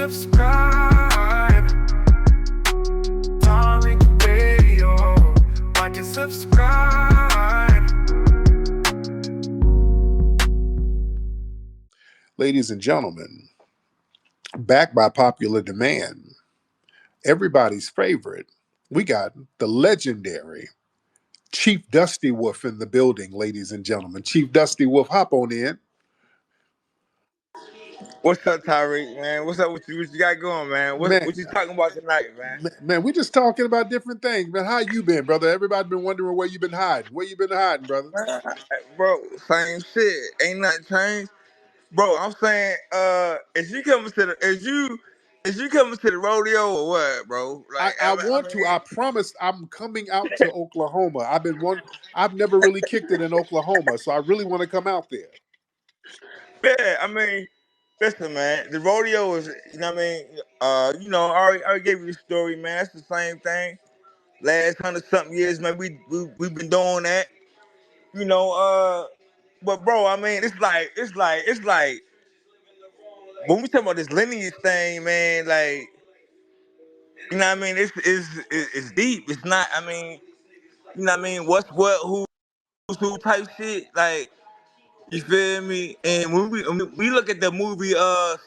subscribe. Tariq Radio. Like and subscribe. Ladies and gentlemen, back by popular demand, everybody's favorite, we got the legendary Chief Dusty Wolf in the building, ladies and gentlemen. Chief Dusty Wolf, hop on in. What's up, Tariq, man? What's up with you? What you got going, man? Man, What you talking about tonight, man? man, we just talking about different things, man. How you been, brother? Everybody been wondering where you been hiding. Where you been hiding, brother? Man, bro, same shit. Ain't nothing changed. Bro, I'm saying, is you coming to the is you coming to the rodeo or what, bro? I, Like, I want to. I promise I'm coming out to Oklahoma. I've never really kicked it in Oklahoma, so I really want to come out there. yeah, listen, man, the rodeo is, you know what I mean? I already gave you the story, man. That's the same thing. Last 100 something years, man, we've been doing that. You know, but bro, I mean, it's like when we talk about this lineage thing, man, like, you know what I mean, it's deep. It's not, I mean, you know what I mean, what's what, who's who type shit, like, you feel me? And when we look at the movie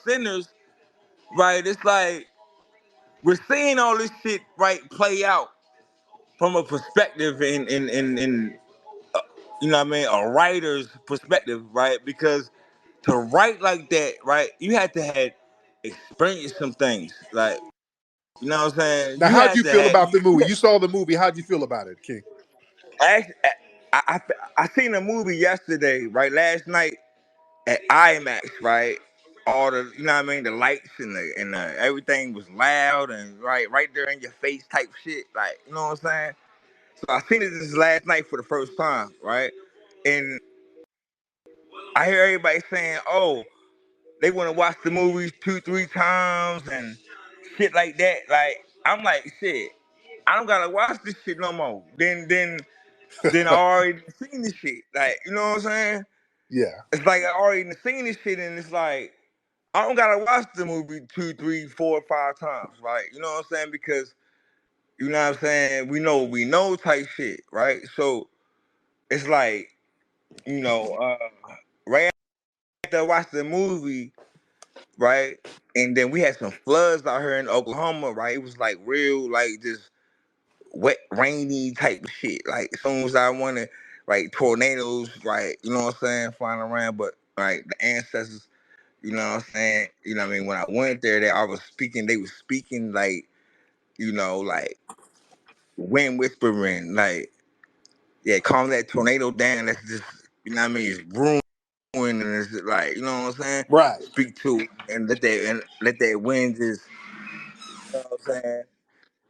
Sinners, right, it's like we're seeing all this shit right play out from a perspective in you know what I mean, a writer's perspective, right? Because to write like that, right, you had to have experienced some things. Like, you know what I'm saying? Now, You how'd had you to feel have about the movie? You saw the movie. How'd you feel about it, King? I, I, I seen a movie yesterday, right? Last night at IMAX, right? All the, you know what I mean, the lights and everything was loud and right there in your face type shit. Like, you know what I'm saying? So I seen it this last night for the first time, right? And I hear everybody saying, "Oh, they want to watch the movies 2, 3 times and shit like that." Like, I'm like, shit, I don't gotta watch this shit no more. Then I already seen this shit. Like, you know what I'm saying? Yeah. It's like I already seen this shit, and it's like I don't gotta watch the movie 2, 3, 4, 5 times. Like, you know what I'm saying? Because, you know what I'm saying, we know type shit, right? So it's like, you know, right after I watched the movie, right? And then we had some floods out here in Oklahoma, right? It was like real, like just wet, rainy type of shit. Like, as soon as I wanted, like, tornadoes, right? You know what I'm saying, flying around. But, right, the ancestors, you know what I'm saying? You know what I mean? When I went there, they was speaking like, like wind whispering, like, yeah, calm that tornado down. That's just, you know what I mean? It's brewing, and it's like, you know what I'm saying? Right. Speak to it and let that wind just, you know what I'm saying?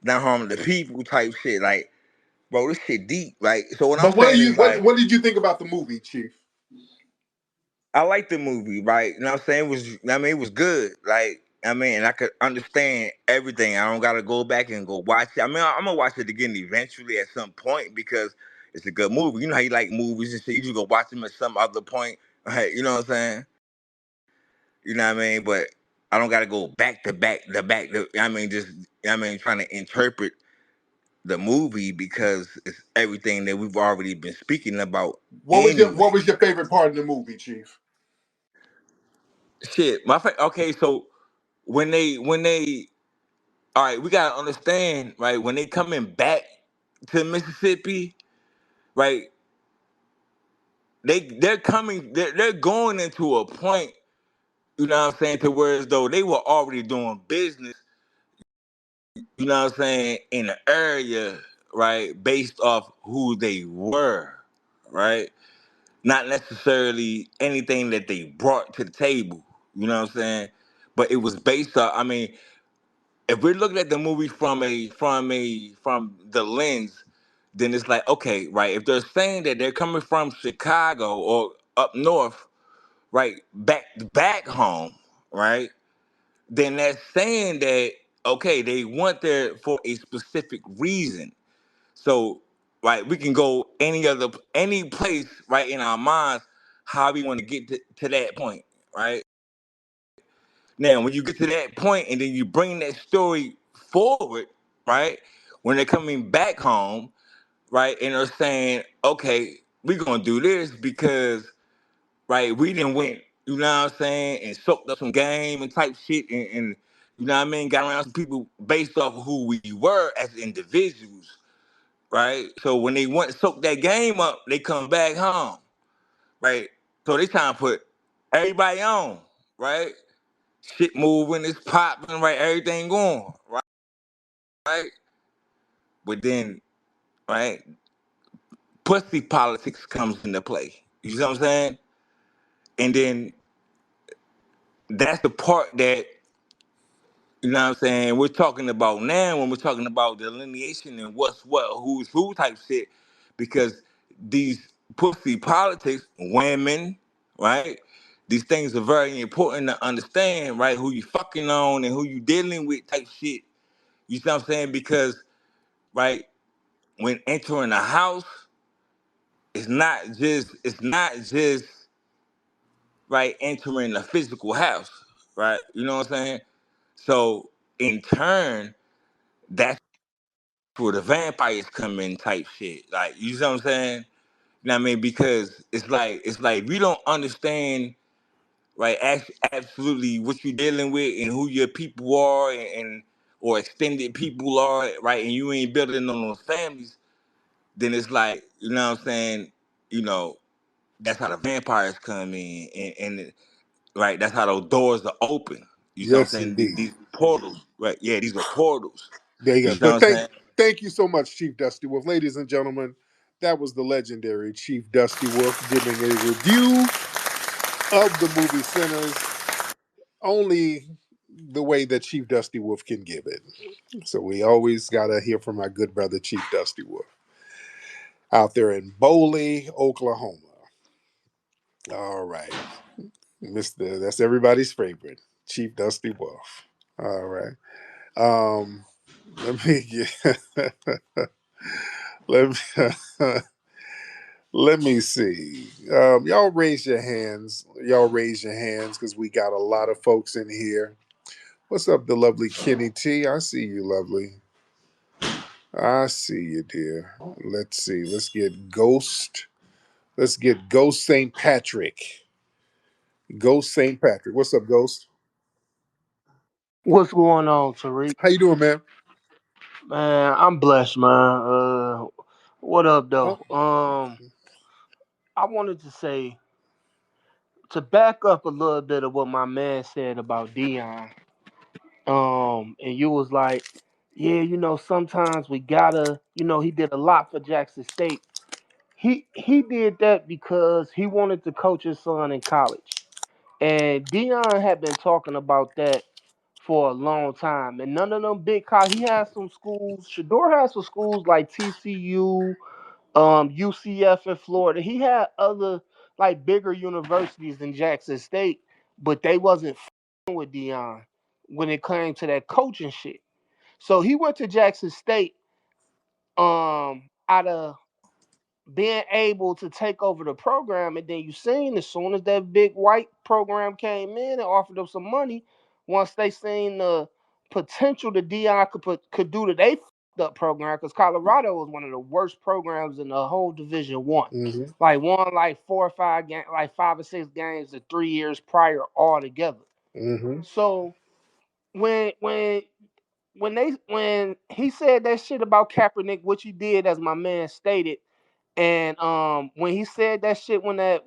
Not harm the people type shit. Like, bro, this shit deep. Like, so what I'm But what do saying you is, like, what did you think about the movie, Chief? I like the movie, right? You know what I'm saying? It was good. Like, I mean, and I could understand everything. I don't gotta go back and go watch it. I mean, I'm gonna watch it again eventually at some point because it's a good movie. You know how you like movies and shit. You just go watch them at some other point. Right? You know what I'm saying? You know what I mean? But I don't gotta go back to back to back. I mean, just, I mean, trying to interpret the movie because it's everything that we've already been speaking about What anyway. was your favorite part of the movie, Chief? Shit, okay, so when they all right, we gotta understand, right, when they coming back to Mississippi, right, they're going into a point, you know what I'm saying, to where as though they were already doing business, you know what I'm saying, in the area, right, based off who they were, right? Not necessarily anything that they brought to the table, you know what I'm saying? But it was based on, I mean, if we're looking at the movie from the lens, then it's like, okay, right, if they're saying that they're coming from Chicago or up north, right, back home, right, then that's saying that, okay, they went there for a specific reason. So, right, we can go any place, right, in our minds how we want to get to that point, right? Now, when you get to that point and then you bring that story forward, right? When they're coming back home, right, and they're saying, okay, we're gonna do this because, right, we didn't win, you know what I'm saying, and soaked up some game and type shit, and you know what I mean, got around some people based off of who we were as individuals, right? So when they went and soak that game up, they come back home, right? So they trying to put everybody on, right? Shit moving, it's popping, right? Everything going, right? But then, right, pussy politics comes into play. You see what I'm saying? And then that's the part that, you know what I'm saying, we're talking about now when we're talking about delineation and what's what, who's who type shit, because these pussy politics, women, right? These things are very important to understand, right? Who you fucking on and who you dealing with type shit. You see what I'm saying? Because, right, when entering a house, it's not just right entering a physical house, right? You know what I'm saying? So in turn, that's where the vampires come in type shit. Like, you see what I'm saying? You know what I mean? Because it's like we don't understand, right, absolutely what you're dealing with and who your people are, and or extended people are, right, and you ain't building on those families, then it's like, you know what I'm saying, you know, that's how the vampires come in, and right, that's how those doors are open. You see what I'm Yes, saying? indeed. These portals, right? Yeah, these are portals. There you You go. see what But I'm saying? thank you so much, Chief Dusty Wolf. Ladies and gentlemen, that was the legendary Chief Dusty Wolf giving a review of the movie Sinners, only the way that Chief Dusty Wolf can give it. So we always gotta hear from my good brother Chief Dusty Wolf out there in Bowley, Oklahoma. All right. Mr. That's everybody's favorite, Chief Dusty Wolf. All right. Um, let me get let me let me see. Y'all raise your hands. Y'all raise your hands because we got a lot of folks in here. What's up, the lovely Kenny T? I see you, lovely. I see you, dear. Let's see. Let's get Ghost. Let's get Ghost St. Patrick. Ghost St. Patrick. What's up, Ghost? What's going on, Tariq? How you doing, man? Man, I'm blessed, man. What up, Oh, though? I wanted to say to back up a little bit of what my man said about Dion. And you was like, yeah, sometimes we gotta, he did a lot for Jackson State. He did that because he wanted to coach his son in college. And Dion had been talking about that for a long time. And none of them big college. He has some schools. Shador has some schools like TCU, UCF in Florida. He had other like bigger universities than Jackson State, but they wasn't with Dion when it came to that coaching shit. So he went to Jackson State out of being able to take over the program, and then you seen as soon as that big white program came in and offered them some money, once they seen the potential that Dion could do to they fucked up program, because Colorado was one of the worst programs in the whole Division One. mm-hmm, Like won like 4 or 5 games, like 5 or 6 games the 3 years prior altogether. mm-hmm, So when when when he said that shit about Kaepernick, which he did, as my man stated, and when he said that shit, when that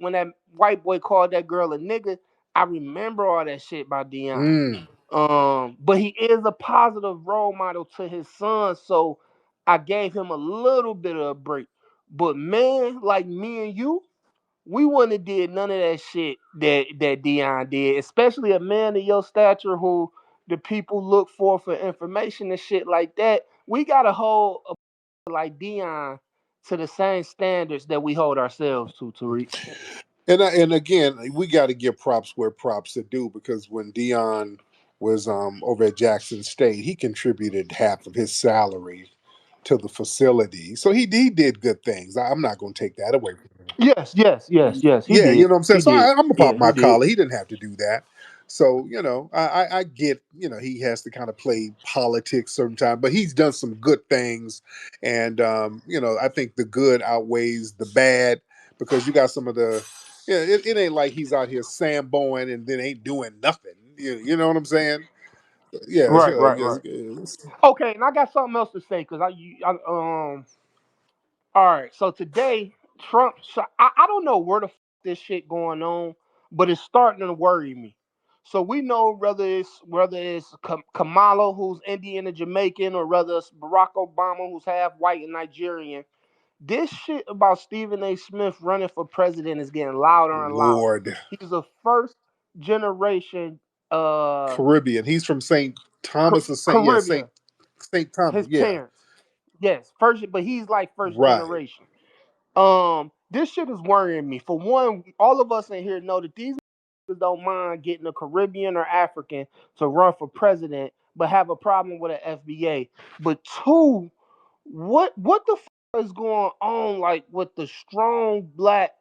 white boy called that girl a nigga, I remember all that shit about Dion. mm. But he is a positive role model to his son, so I gave him a little bit of a break. But man, like me and you, we wouldn't have did none of that shit that Dion did, especially a man of your stature who the people look for information and shit like that. We gotta hold like Dion to the same standards that we hold ourselves to, Tariq. And again, we got to give props where props are due because when Dion was over at Jackson State, he contributed half of his salary to the facility, so he did good things. I'm not going to take that away from him. Yes, yes, yes, yes. He Yeah, you did. know what I'm saying. He So did. I'm gonna Yeah, pop he my did. collar. He didn't have to do that. So, I get, he has to kind of play politics sometimes, but he's done some good things. And, I think the good outweighs the bad because you got some of the, it ain't like he's out here samboing and then ain't doing nothing. You know what I'm saying? Yeah, Right, sure. right, right. Okay, and I got something else to say because all right, so today Trump. So I don't know where the this shit going on, but it's starting to worry me. So we know whether it's Kamala who's Indian and Jamaican, or whether it's Barack Obama who's half white and Nigerian. This shit about Stephen A. Smith running for president is getting louder and louder. Lord. He's a first generation Caribbean. He's from St. Thomas or St. Yeah, Caribbean. St. Thomas. His Yeah. parents, yes, first, but he's like first Right. generation. This shit is worrying me. For one, all of us in here know that these niggas don't mind getting a Caribbean or African to run for president, but have a problem with an FBA. But two, what the fuck is going on, like with the strong black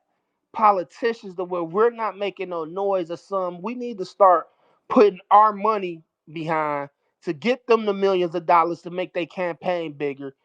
politicians, to where we're not making no noise or some? We need to start putting our money behind to get them the millions of dollars to make their campaign bigger.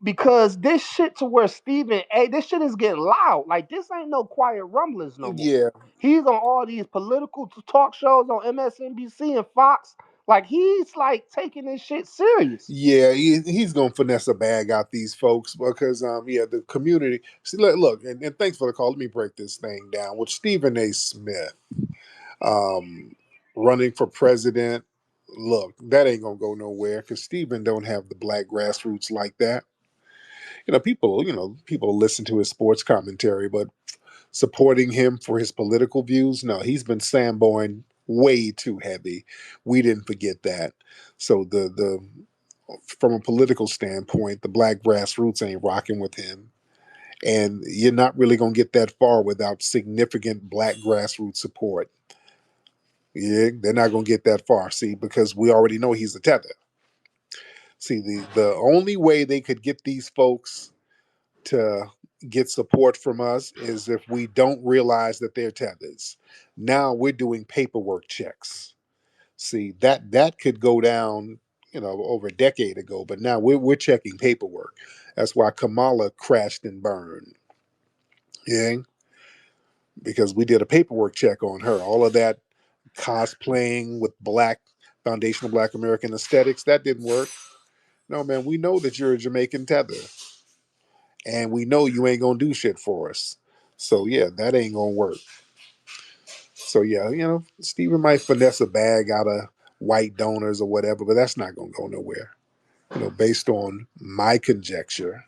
Because this shit to where Stephen A, this shit is getting loud. Like, this ain't no quiet rumblings no more. Yeah. He's on all these political talk shows on MSNBC and Fox. Like, he's like taking this shit serious. Yeah, he's gonna finesse a bag out these folks because the community. See, look, and thanks for the call. Let me break this thing down. With Stephen A. Smith running for president, look, that ain't gonna go nowhere because Stephen don't have the black grassroots like that. People listen to his sports commentary, but supporting him for his political views, no, he's been samboing way too heavy. We didn't forget that. So the from a political standpoint, the black grassroots ain't rocking with him. And you're not really going to get that far without significant black grassroots support. Yeah, they're not going to get that far. See, because we already know he's a tether. See, the only way they could get these folks to get support from us is if we don't realize that they're tethers. Now we're doing paperwork checks. See, that could go down, over a decade ago, but now we're checking paperwork. That's why Kamala crashed and burned. Yeah, because we did a paperwork check on her. All of that cosplaying with black foundational black American aesthetics, that didn't work. No, man, we know that you're a Jamaican tether. And we know you ain't gonna do shit for us. So yeah, that ain't gonna work. So yeah, Stephen might finesse a bag out of white donors or whatever, but that's not gonna go nowhere. Based on my conjecture.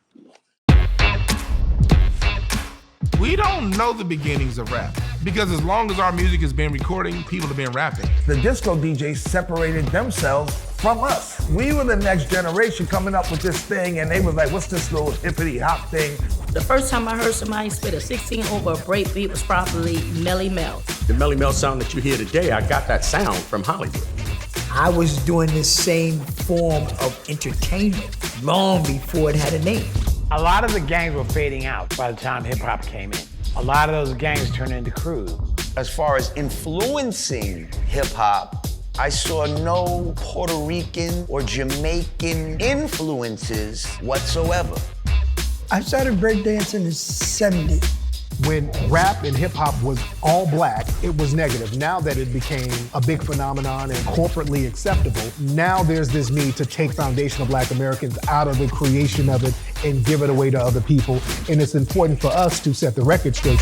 We don't know the beginnings of rap because as long as our music has been recording, people have been rapping. The disco DJs separated themselves from us. We were the next generation coming up with this thing, and they was like, what's this little hippity hop thing? The first time I heard somebody spit a 16 over a break beat was probably Melly Mel. The Melly Mel sound that you hear today, I got that sound from Hollywood. I was doing this same form of entertainment long before it had a name. A lot of the gangs were fading out by the time hip-hop came in. A lot of those gangs turned into crews. As far as influencing hip-hop, I saw no Puerto Rican or Jamaican influences whatsoever. I started breakdancing in the 70s. When rap and hip hop was all black, it was negative. Now that it became a big phenomenon and corporately acceptable, now there's this need to take foundational black Americans out of the creation of it and give it away to other people. And it's important for us to set the record straight.